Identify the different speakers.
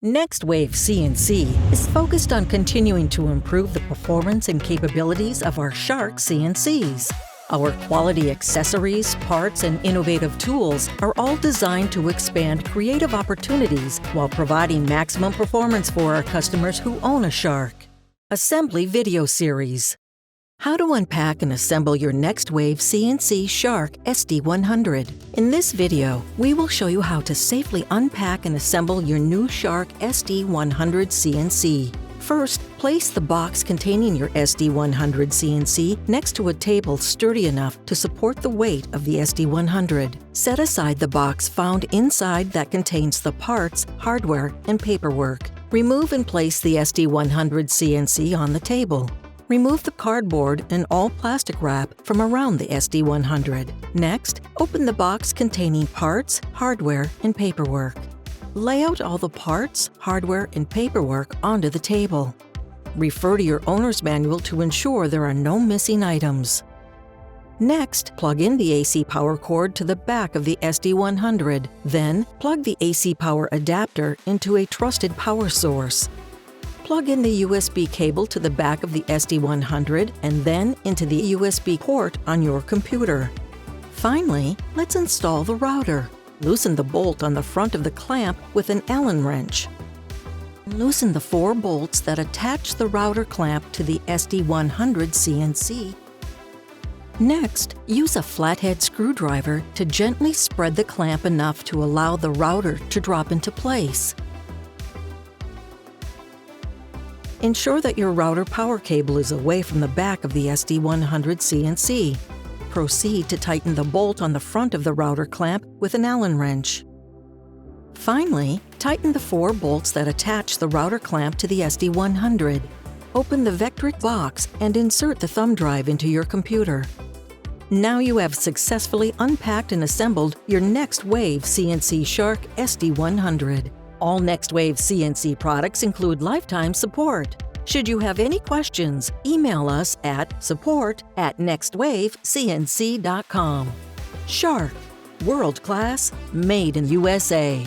Speaker 1: Next Wave CNC is focused on continuing to improve the performance and capabilities of our Shark CNCs. Our quality accessories, parts, and innovative tools are all designed to expand creative opportunities while providing maximum performance for our customers who own a Shark. Assembly Video Series. How to unpack and assemble your Next Wave CNC Shark SD100. In this video, we will show you how to safely unpack and assemble your new Shark SD100 CNC. First, place the box containing your SD100 CNC next to a table sturdy enough to support the weight of the SD100. Set aside the box found inside that contains the parts, hardware, and paperwork. Remove and place the SD100 CNC on the table. Remove the cardboard and all plastic wrap from around the SD100. Next, open the box containing parts, hardware, and paperwork. Lay out all the parts, hardware, and paperwork onto the table. Refer to your owner's manual to ensure there are no missing items. Next, plug in the AC power cord to the back of the SD100. Then, plug the AC power adapter into a trusted power source. Plug in the USB cable to the back of the SD100 and then into the USB port on your computer. Finally, let's install the router. Loosen the bolt on the front of the clamp with an Allen wrench. Loosen the 4 bolts that attach the router clamp to the SD100 CNC. Next, use a flathead screwdriver to gently spread the clamp enough to allow the router to drop into place. Ensure that your router power cable is away from the back of the SD100 CNC. Proceed to tighten the bolt on the front of the router clamp with an Allen wrench. Finally, tighten the 4 bolts that attach the router clamp to the SD100. Open the Vectric box and insert the thumb drive into your computer. Now you have successfully unpacked and assembled your Next Wave CNC Shark SD100. All Next Wave CNC products include lifetime support. Should you have any questions, email us at support@nextwavecnc.com. Shark, world class, made in USA.